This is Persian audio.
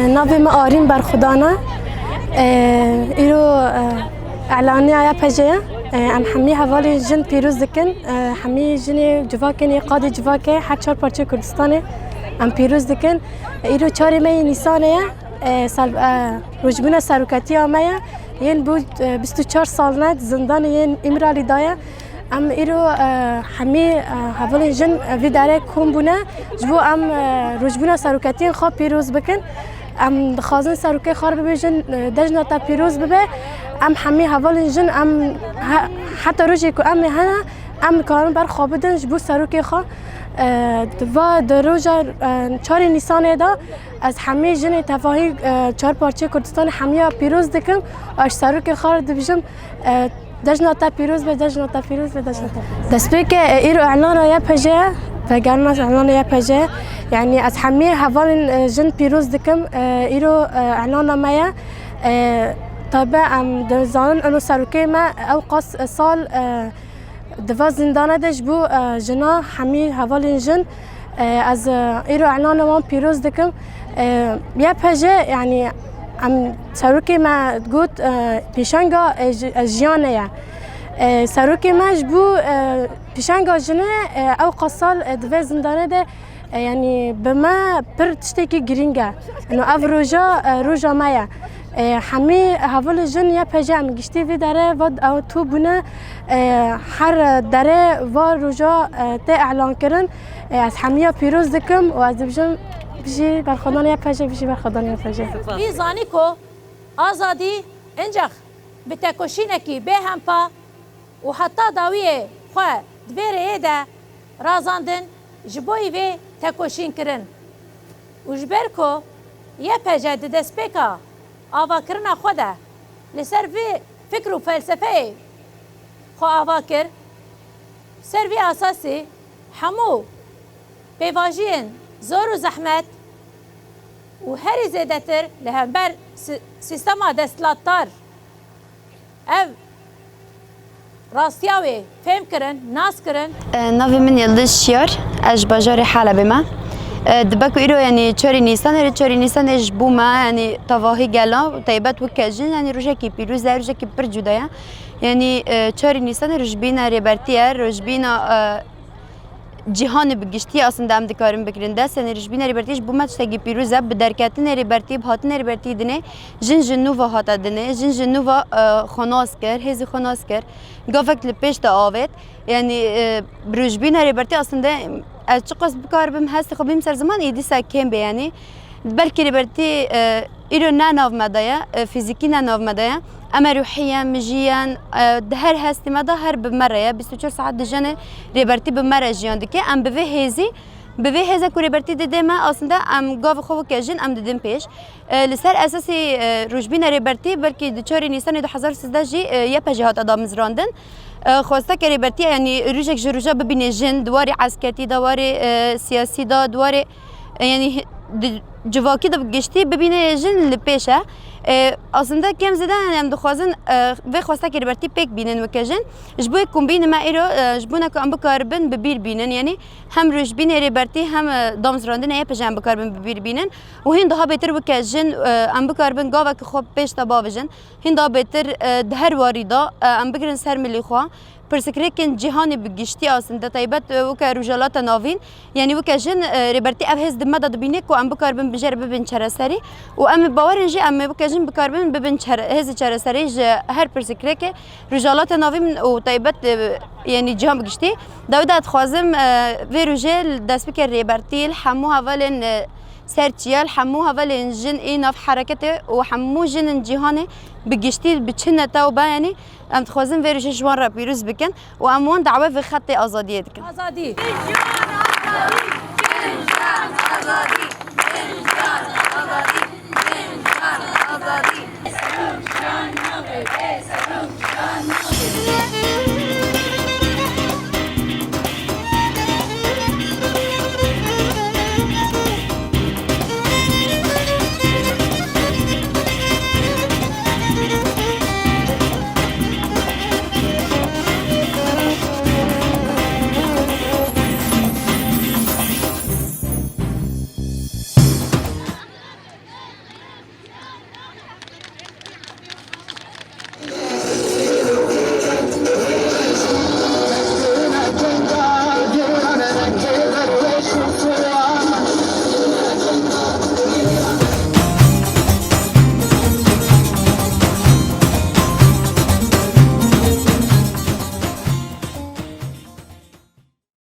ناوی ما آرین برخودانه ایرو اعلانی آیا پجه ام حمی حوالی جن پیروز دکن حمی جن جواکنی قادی جواکه هر چهار پارچه کردستانه ام پیروز دکن ایرو چهاری می نیسانه روجبون سروکتی آمه ین بود 24 سال ند زندان ین امرالی دایه ام ایرو حمی حوالی جن وی داره کم بونه جبو ام روجبون سروکتی خواب پیروز بکن ام دخوازن سروکی خار ببیجن دجنا تا پیروز ببه ام حمی حوال جن ام حتی روزی که ام هنه ام کارن بر خوابدن جبو سروکی خا و در روزا 4 نیسان دا از حمی جن تفاهی 4 پارچه کردستان حمی پیروز دکم اش سروکی خار دبیجم دجنا تا پیروز به دجنا تا پیروز به دجنا تا دست به که ایرو اعلان را یا پجه و گرناش اعلان یا پجه يعني از حمی حوالن جن پیروز دکم ایرو اعلان مایا طبعا ام دزان انو سروکی ما او قص سال دوا زندانه دش بو جنا حمی حوالن جن از ایرو اعلان ما پیروز دکم یا پجه يعني ام سروکی ما گوت پیشنگا جیانه یا سروکی ماش بو پیشنگا جنه او قصال دوا زندانه ده يعني بما بر تشتكي جرينجا انه اف روجا مايا حمي هفول جن يا بجام گشتي في داره ود او تو بنا هر داره و روجا ته اعلان کرن از حميا پیروز دکم و از بجم بيجي برخدان يا بجه بيجي برخدان يا بجه بي زانيكو آزادي انجخ بتكوشينكي بهم با وحتى داويه خو دبيره ايدا رازاندن جبوی وی تکوشین کرن و جبرکو یه پجه دست بکا آوا کرنا خوده لسر وی فکر و فلسفه خو آوا کر سر وی اساسی همو بیواجین زور و زحمت و هری زیده تر لهمبر سیستما دستلاتار او راستیاوی فهم کرن ناس کرن ناوی من یلدز شیار اج باجار حلب ما دبکو ایرو یعنی 4 نیسان اج بوما یعنی تواهی گلا طیبت و کجین یعنی روزه کی پیروز روزه کی پر جدایا یعنی 4 نیسان روزبینا ریبرتیه روزبینا جهان بگشتی اصلا دام دکارم بکرنده سن رجبین ریبرتیش بومت شتگی پیروزه به درکتن ریبرتی بهاتن ریبرتی دنه جن نووا هات دنه جن نووا خناس کر هزی خناس کر گافک لپیش تا آوت یعنی رجبین ریبرتی اصلا از چقدر بکار هست خب بیم سر زمان ایدی سکیم بیانی بلکه ریبرتی ایرو نه ناو مدایا فیزیکی نه ناو مدایا اما روحيا مجيا هر هستي مدا هر بمره 24 ساعت دجنه ريبرتي بمره جيان دكي ام بوي هزا كو ريبرتي ددما اصلا ام گاو خو كجن ام ددم پیش لسر اساسي روجبينا ريبرتي بلكي د 4 نيسان 2013 جي يا بجهات ادم زراندن خواسته که ريبرتي يعني روجك جروجا ببين جن دواري عسكرتي دواري سياسي دواري يعني جواکی دب گشتی ببینه جن لپیشه اصلا کم زدن هم دخوازن و خواسته که ربرتی پیک بینن و کجن جبوی کمبین ما ایرو جبونه که ام بکاربن ببیر بینن یعنی هم روش بین ربرتی هم دامزراندن ای پجن بکاربن ببیر بینن و هین ده بهتر و کجن ام بکاربن گاو که خوب پیش تبا بجن هین ده بهتر دهر واریدا ام بگرن سر ملی خوا پرسکریکن جهانی بگشتی اصلا طیبت و که رجالات ناوین یعنی و که جن ربرتی افهز دمدا دبینه کو ام بکاربن بجر ببین چرسری و ام باورنجی ام بکجن بکاربن ببین هز چرسری هر پرسکریک رجالات ناوین و طیبت یعنی جهان بگشتی داود خوازم و رجال دست بکر ربرتی همو اولن سرچیال حمو اول جن این في حرکت و حمو جن جهانی بگشتی بچنه تا و بیانی ام تخوازم ویرش جوان را پیروز بکن و امون دعوه في خط آزادیت کن. آزادی.